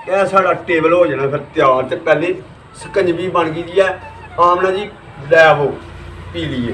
यह साड़ा टेबल हो जाना फिर तैयार। तो पहले सकंजवी बन गई है, आमना जी लै वो पी लीए।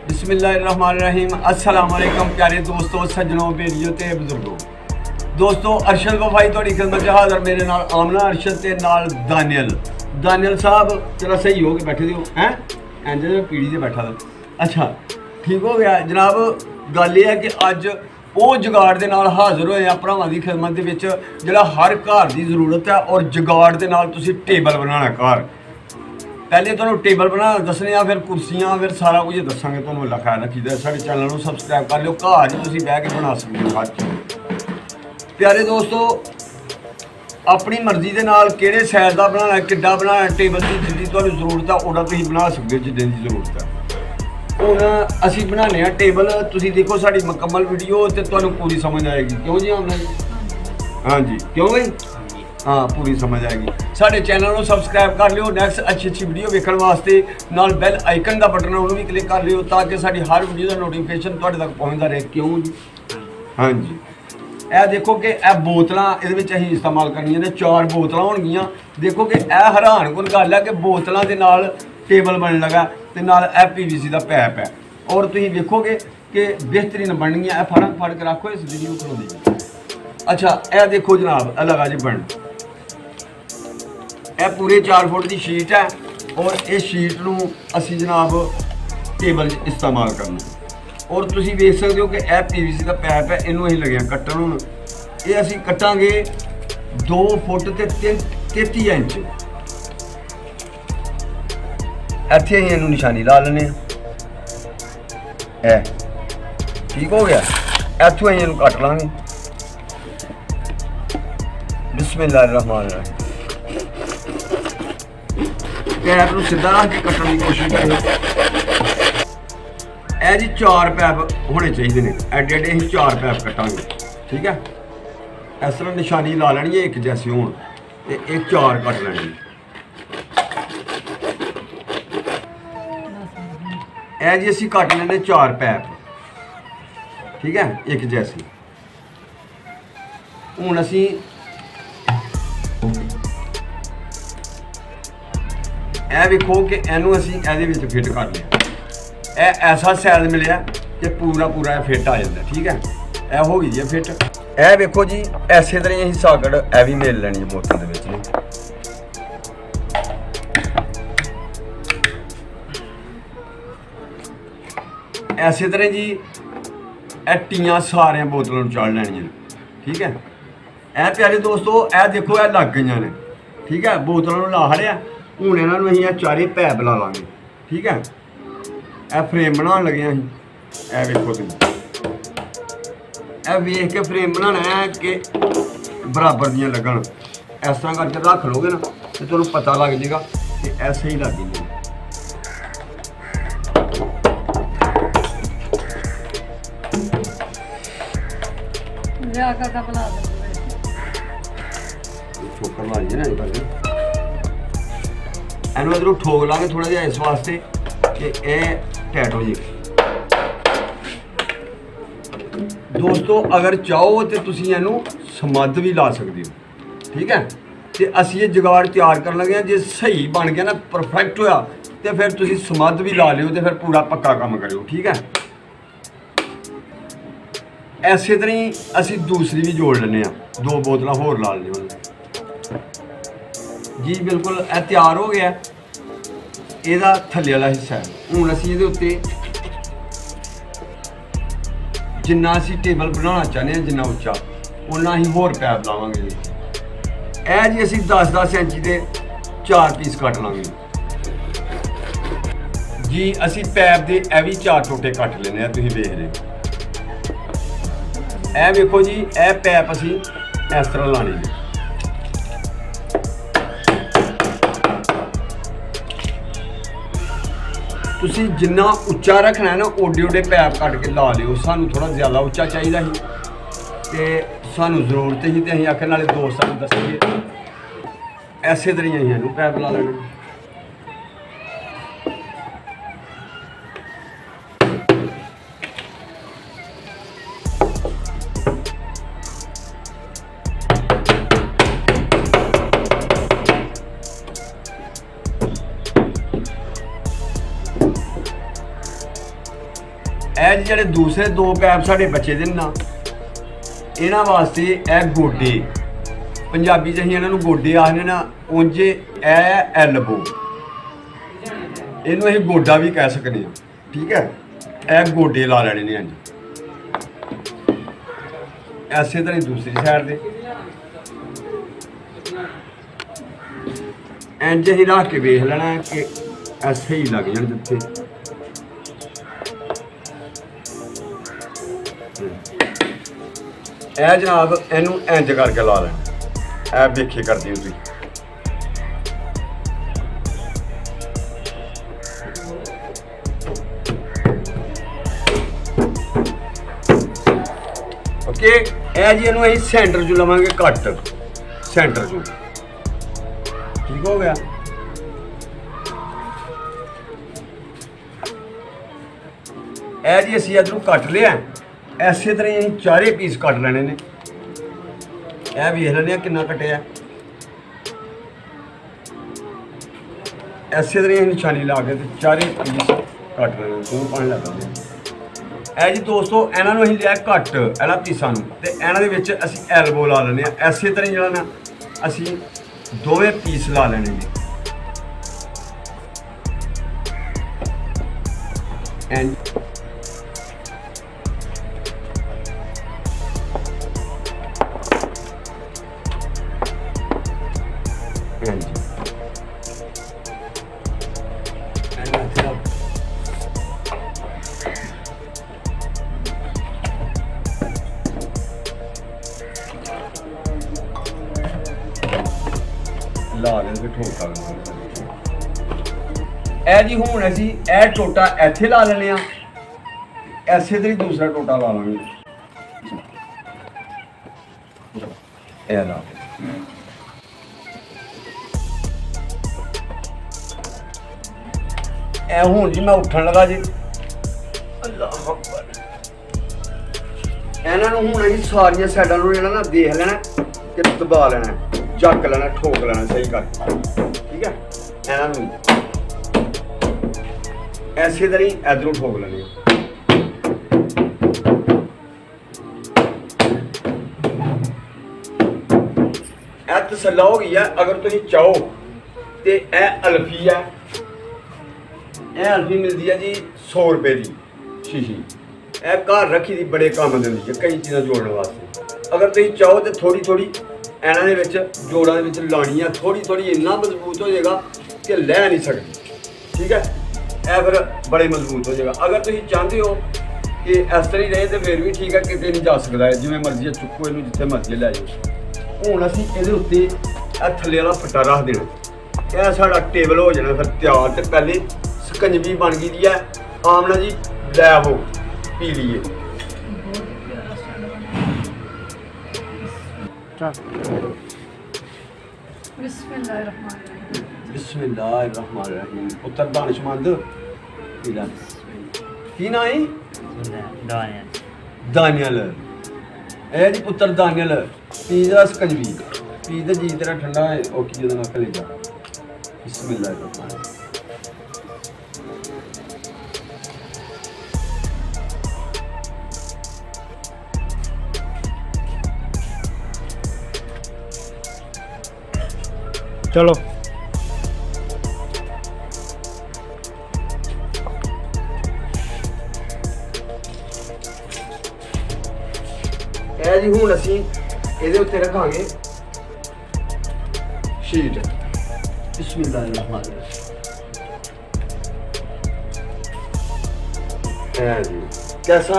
बिस्मिल्लाहिर्रहमानिर्रहीम। अस्सलाम वालेकुम प्यारे दोस्तों, सज्जनों, बेलियों ते बुजुर्गों। दोस्तों अरशद वफाई थोड़ी खिदमत हाज़र, मेरे नाल आमना अरशद ते नाल दानियल साहब जरा सही हो के बैठे हो हैं इंज पीढ़ी से बैठा था। अच्छा ठीक हो गया जनाब। गल यह है कि अज वो जुगाड़ के नाल हाज़र होए हैं भरावां दी खिदमत दे विच जिहड़ा हर घर की जरूरत है, और जुगाड़ के नाल तुसीं टेबल बनाना घर। पहले तुहानूं टेबल बनाना दसने आ, फिर कुर्सियां, फिर सारा कुछ दसांगे तुहानूं। अल्लाह खैर रखीदा। साडे चैनल को सबसक्राइब कर लिओ, घर ही तुसीं बैठ के बना सकदे हो हर चीज़। प्यारे दोस्तों अपनी मर्जी के नाल किहड़े साइज़ का बनाना, किड्डा बनाना, टेबल की जिद्दी तुहानूं जरूरत है उहदा तुसीं बना सकदे हो जिद्दां दी जरूरत है। हुण असीं बनाने आ टेबल, तुसीं देखो साडी मुकम्मल वीडियो ते तुहानूं पूरी समझ आएगी। क्यों जी आमना जी? हाँ जी क्यों भाई? हाँ पूरी समझ आएगी। साडे चैनल को सबसक्राइब कर लिओ, नैक्सट अच्छी वीडियो वेखण वास्ते नाल बैल आइकन का बटन उन्होंने भी क्लिक कर लिओ ताकि साडी हर वीडियो का नोटिफिकेशन तुहाडे तक पहुँचता रहे। क्यों जी? हाँ जी। यह देखो कि यह बोतलां ये इस्तेमाल करनियां ने, 4 बोतलां होणगियां। देखो कि यह हैरान कुन गल है कि बोतलों के नाल टेबल बन लगा ते नाल PVC का पैप है, और तुसीं देखोगे कि बेहतरीन बननियां। यह फड़ के रखो, इस वीडियो खलोंदी। अच्छा यह देखो जनाब लगा जी बन, यह पूरे 4 फुट की शीट है, और इस शीट नूं असीं जनाब टेबल इस्तेमाल करना। और तुसीं देख सकते हो कि यह PVC का पैप है, इनू असीं लगे कट्टण। हुण ये असीं कट्टांगे 2 फुट ते 33 इंच। इत्थे असीं इनू निशानी ला लैने। ठीक हो गया। इत्थों असीं इनू कट लांगे। बिस्मिल्लाहिर्रहमानिर्रहीम। पैप नूं सीधा रख के कट्टण की कोशिश करें। यह जी 4 पैप होने चाहिए ने, एडे एडे असीं 4 पैप कट्टांगे। ठीक है, इस तरह निशानी ला लैनी है, एक जैसे होण ते एक 4 कट लैनी। यह जी असीं कट लैने 4 पैप। ठीक है, एक जैसे। हुण असीं यह वेखो कि इनू असीं इहदे विच फिट कर लिया। यह ऐसा साइज मिले कि पूरा फिट आ जाता। ठीक है, यह हो गई है फिट। यह वेखो जी इस तरह असीं साकट यह भी मिल लैनी है बोतल दे विच। इस तरह जी टियां सारिया बोतलों चढ़ लैनियां। ठीक है, यह प्यारे दोस्तों यह देखो यह लग गई ने। ठीक है, बोतलों ला खड़िया। हुण इन्हां नूं असीं 4 पैप ला लांगे। ठीक है, यह फ्रेम बनाने लगे हैं। यह वेखो तुसीं, यह वेख के फ्रेम बनाना है कि बराबर दियां लगन। इस तरह करके रख लोगे ना तो तुहानूं पता लग जाएगा कि ऐसे ही लग गई। ठोकर ला लीजिए ना, इन्हू इधरों ठोक लांगे थोड़ा जिहा इस वास्ते कि यह टाइट हो जाए। दोस्तों अगर चाहो तो तुसीं इनू समद भी ला सकते हो। ठीक है, तो असीं ये जुगाड़ तैयार कर लगे हैं। जो सही बन गया ना, परफेक्ट होया, तो फिर तुसीं समद भी ला लियो, तो फिर पूरा पक्का काम करियो। ठीक है, इसे तरह ही असीं दूसरी भी जोड़ लेने, 2 बोतलां होर ला लेने जी। बिल्कुल यह तैयार हो गया। ਇਹਦਾ थल्ले वाला हिस्सा है। हुण असीं ਇਹਦੇ उत्ते जिन्ना असीं टेबल बनाना चाहते हैं, जिन्ना उच्चा उन्ना ही होर पैप लावांगे। यह जी असीं 10-10 इंच के 4 पीस कट लांगे जी। असीं पैप के यह भी 4 टोटे कट लेने। तुसीं देख रहे हो, यह वेखो जी, यह पैप असीं इस तरह लाने जी। तुसीं जिन्ना उच्चा रखना है ना, ओडे ओडे पैप कट के ला लियो। सानू थोड़ा ज़्यादा उच्चा चाहिए ही, तो सानू जरूरत ही, तो असीं आखिर नाले दोस्तां नूं दस्सीए। इसे तरह ही असीं पैप ला लेना। ਇਹ ਜਿਹੜੇ ਦੂਸਰੇ ਦੋ ਪੈਪ ਸਾਡੇ ਬੱਚੇ ਦੇ ਨਾ, ਇਹਨਾਂ ਵਾਸਤੇ ਇਹ ਗੋਡੇ, ਪੰਜਾਬੀ 'ਚ ਅਸੀਂ ਇਹਨਾਂ ਨੂੰ ਗੋਡੇ ਆਖਦੇ ਨਾ, ਉਂਝ ਇਹ ਐਲਬੋ, ਇਹਨੂੰ ਅਸੀਂ ਗੋਡਾ ਵੀ ਕਹਿ ਸਕਦੇ ਹਾਂ। ਠੀਕ ਹੈ, ਇਹ ਗੋਡੇ ਲਾ ਲੈਣੇ ਨੇ। ਹਾਂਜੀ, ਐਸੇ ਤਰ੍ਹਾਂ ਹੀ ਦੂਸਰੀ ਸਾਈਡ ਦੇ ਇੰਝ ਹੀ ਰੱਖ ਕੇ ਵੇਖ ਲੈਣਾ ਕਿ ਐਸੇ ਹੀ ਲੱਗ ਜਾਣ ਜਿੱਥੇ। ਇਹ ਜਨਾਬ ਇਹਨੂੰ ਇੰਝ ਕਰਕੇ ਲਾ ਲੈਣਾ। ਇਹ ਵੇਖੇ ਕਰਦੀ ਹੋ ਤੁਸੀਂ। ਓਕੇ, ਇਹ ਜੀ ਇਹਨੂੰ ਅਸੀਂ ਸੈਂਟਰ 'ਚ ਲਵਾਂਗੇ ਕੱਟ, ਸੈਂਟਰ 'ਚ। ਠੀਕ ਹੋ ਗਿਆ। ਇਹ ਜੀ ਅਸੀਂ ਇੱਧਰੋਂ ਕੱਟ ਲਿਆ। ਐਸੇ ਤਰ੍ਹਾਂ ਅਸੀਂ ਚਾਰੇ ਪੀਸ ਕੱਟ ਲੈਣੇ ਨੇ। ਇਹ ਵੇਖ ਲੈਂਦੇ ਆ ਕਿੰਨਾ ਕੱਟਿਆ। ਐਸੇ ਤਰ੍ਹਾਂ ਅਸੀਂ ਨਿਸ਼ਾਨੀ ਲਾ ਕੇ ਤੇ ਚਾਰੇ ਪੀਸ ਕੱਟ ਲੈਣੇ, ਦੋ ਪਾਣੀ ਲਾ ਦਿੰਦੇ ਆ। ਇਹ ਜੀ ਦੋਸਤੋ ਇਹਨਾਂ ਨੂੰ ਅਸੀਂ ਲਿਆ ਕੱਟ, ਇਹਨਾਂ ਪੀਸਾਂ ਨੂੰ, ਤੇ ਇਹਨਾਂ ਦੇ ਵਿੱਚ ਅਸੀਂ ਐਲਬੋ ਲਾ ਲੈਂਦੇ ਆ। ਐਸੇ ਤਰ੍ਹਾਂ ਜਿਹੜਾ ਨਾ ਅਸੀਂ ਦੋਵੇਂ ਪੀਸ ਲਾ ਲੈਣੇ ਨੇ। ਐਂਡ ਲਾ ਲੈਂਦੇ ਠੋਕਾ। ਇਹ ਜੀ ਹੁਣ ਅਸੀਂ ਇਹ ਟੋਟਾ ਇੱਥੇ ਲਾ ਲੈਣੇ ਆ, ਐਸੇ ਤੇ ਦੂਸਰਾ ਟੋਟਾ ਲਾ ਲਾਂਗੇ। ਇਹ ਲਾ ਇਹ ਹੁਣ ਜੀ ਮੈਂ ਉੱਠਣ ਲੱਗਾ ਜੀ। ਅੱਲਾਹੁ ਅਕਬਰ। ਇਹਨਾਂ ਨੂੰ ਹੁਣ ਅਸੀਂ ਸਾਰੀਆਂ ਸਾਈਡਾਂ ਨੂੰ ਜਿਹੜਾ ਨਾ ਦੇਖ ਲੈਣਾ ਤੇ ਦਬਾ ਲੈਣਾ, ਚੱਕ ਲੈਣਾ, ਠੋਕ ਲੈਣਾ ਸਹੀ ਕਰਕੇ। ਠੀਕ ਹੈ, ਇਹਨਾਂ ਨੂੰ ਐਸੇ ਤਰ੍ਹਾਂ ਹੀ ਇਧਰੋਂ ਠੋਕ ਲੈਣੀ। ਇਹ ਤਸੱਲਾ ਹੋ ਗਈ ਹੈ। ਅਗਰ ਤੁਸੀਂ ਚਾਹੋ ਤੇ ਇਹ ਅਲਫੀ ਹੈ, ਇਹ ਅਲਫੀ ਮਿਲਦੀ ਹੈ ਜੀ 100 ਰੁਪਏ ਦੀ ਸ਼ੀਸ਼ੀ। ਇਹ ਘਰ ਰੱਖੀ ਦੀ ਬੜੇ ਕੰਮ ਦਿੰਦੀ ਹੈ ਕਈ ਚੀਜ਼ਾਂ ਜੋੜਨ ਵਾਸਤੇ। ਅਗਰ ਤੁਸੀਂ ਚਾਹੋ ਤੇ ਥੋੜੀ ਥੋੜੀ ਇਹਨਾਂ ਦੇ ਵਿੱਚ ਜੋੜਾਂ ਦੇ ਵਿੱਚ ਲਾਉਣੀ ਆ, ਥੋੜੀ ਥੋੜੀ ਇੰਨਾ ਮਜ਼ਬੂਤ ਹੋ ਜਾਏਗਾ ਕਿ ਲੈ ਨਹੀਂ ਸਕਦੀ। ਠੀਕ ਹੈ, ਇਹ ਫਿਰ ਬੜੇ ਮਜ਼ਬੂਤ ਹੋ ਜਾਏਗਾ। ਅਗਰ ਤੁਸੀਂ ਚਾਹੁੰਦੇ ਹੋ ਕਿ ਇਸ ਤਰ੍ਹਾਂ ਹੀ ਰਹੇ ਤੇ ਫਿਰ ਵੀ ਠੀਕ ਹੈ, ਕਿਤੇ ਨਹੀਂ ਜਾ ਸਕਦਾ ਹੈ, ਜਿਵੇਂ ਮਰਜ਼ੀ ਚੁੱਕੋ ਇਹਨੂੰ, ਜਿੱਥੇ ਮਰਜ਼ੀ ਲੈ ਜਾਓ। ਹੁਣ ਅਸੀਂ ਇਹਦੇ ਉੱਤੇ ਇਹ ਥੱਲੇ ਵਾਲਾ ਫੱਟਾ ਰੱਖ ਦੇਣਾ। ਇਹ ਸਾਡਾ ਟੇਬਲ ਹੋ ਜਾਣਾ ਫਿਰ ਤਿਆਰ। ਤੇ ਪਹਿਲੇ ਸਕੰਜਵੀ ਬਣ ਗਈ ਦੀ ਹੈ। ਆਮਣਾ ਜੀ ਲੈ ਆਵੋ ਪੀ ਲਈਏ। बिस्मिल्लाहिर्रहमानिर्रहीम। पुत्र दानिशमंद की ना है? दानियल। ए जी पुत्र दानियल पी जरा सकंजवी पी ते जी तेरा ठंडा है ओ की जदा ना कलेजा। बिस्मिल्लाहिर्रहमानिर्रहीम। चलो ਇਹ ਜੀ ਹੁਣ ਅਸੀਂ ਇਹਦੇ ਉੱਤੇ ਰੱਖਾਂਗੇ ਸ਼ੀਟ। ਬਿਸਮਿਲ੍ਲਾਹਿਰਰਹਿਮਾਨਿਰਰਹੀਮ। ਇਹ ਜੀ कैसा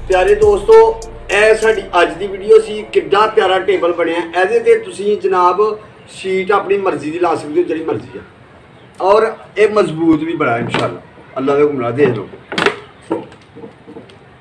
प्यारे दोस्तों, ਇਹ ਸਾਡੀ ਅੱਜ ਦੀ ਵੀਡੀਓ ਸੀ। ਕਿੱਡਾ ਪਿਆਰਾ ਟੇਬਲ ਬਣਿਆ। ਇਹਦੇ ਤੇ ਤੁਸੀਂ ਜਨਾਬ ਸ਼ੀਟ ਆਪਣੀ ਮਰਜ਼ੀ ਦੀ ਲਾ ਸਕਦੇ ਹੋ, ਜਿਹੜੀ ਮਰਜ਼ੀ ਆ। ਔਰ ਇਹ ਮਜ਼ਬੂਤ ਵੀ ਬੜਾ ਇਨਸ਼ਾਅੱਲਾ। ਅੱਲਾ ਦੇ ਹੁਕਮ ਨਾਲ ਦੇਖ ਲਓ,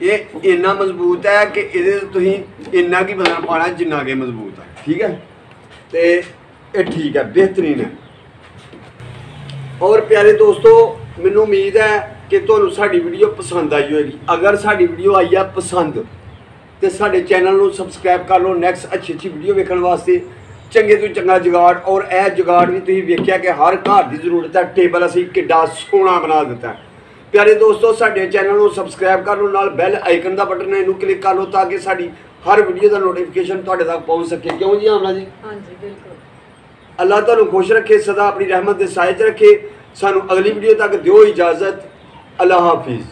ਇਹ ਇੰਨਾ ਮਜ਼ਬੂਤ ਹੈ ਕਿ ਇਹਦੇ ਤੁਸੀਂ ਇੰਨਾ ਕੀ ਬਦਲਣਾ ਪਾਣਾ ਜਿੰਨਾ ਕਿ ਮਜ਼ਬੂਤ ਹੈ। ਠੀਕ ਹੈ, ਤੇ ਇਹ ਠੀਕ ਹੈ, ਬਿਹਤਰੀਨ ਹੈ। ਔਰ ਪਿਆਰੇ ਦੋਸਤੋ, ਮੈਨੂੰ ਉਮੀਦ ਹੈ ਕਿ ਤੁਹਾਨੂੰ ਸਾਡੀ ਵੀਡੀਓ ਪਸੰਦ ਆਈ ਹੋਏਗੀ। ਅਗਰ ਸਾਡੀ ਵੀਡੀਓ ਆਈ ਆ ਪਸੰਦ ਤੇ ਸਾਡੇ ਚੈਨਲ ਨੂੰ ਸਬਸਕ੍ਰਾਈਬ ਕਰ ਲਓ ਨੈਕਸਟ ਅੱਛੀ ਵੀਡੀਓ ਵੇਖਣ ਵਾਸਤੇ। ਚੰਗੇ ਤੋਂ ਚੰਗਾ ਜੁਗਾੜ, ਔਰ ਇਹ ਜੁਗਾੜ ਵੀ ਤੁਸੀਂ ਵੇਖਿਆ ਕਿ ਹਰ ਘਰ ਦੀ ਜ਼ਰੂਰਤ ਹੈ। ਟੇਬਲ ਅਸੀਂ ਕਿੱਡਾ ਸੋਹਣਾ ਬਣਾ ਦਿੱਤਾ। ਪਿਆਰੇ ਦੋਸਤੋ ਸਾਡੇ ਚੈਨਲ ਨੂੰ ਸਬਸਕ੍ਰਾਈਬ ਕਰ ਲਓ, ਨਾਲ ਬੈਲ ਆਈਕਨ ਦਾ ਬਟਨ ਹੈ ਇਹਨੂੰ ਕਲਿੱਕ ਕਰ ਲਓ ਤਾਂ ਕਿ ਸਾਡੀ ਹਰ ਵੀਡੀਓ ਦਾ ਨੋਟੀਫਿਕੇਸ਼ਨ ਤੁਹਾਡੇ ਤੱਕ ਪਹੁੰਚ ਸਕੇ। ਕਿਉਂ ਜੀ ਆਮਨਾ ਜੀ? ਹਾਂਜੀ ਬਿਲਕੁਲ। ਅੱਲਾਹ ਤੁਹਾਨੂੰ ਖੁਸ਼ ਰੱਖੇ, ਸਦਾ ਆਪਣੀ ਰਹਿਮਤ ਦੇ ਸਾਏ 'ਚ ਰੱਖੇ। ਸਾਨੂੰ ਅਗਲੀ ਵੀਡੀਓ ਤੱਕ ਦਿਓ ਇਜਾਜ਼ਤ। ਅੱਲਾਹ ਹਾਫਿਜ਼।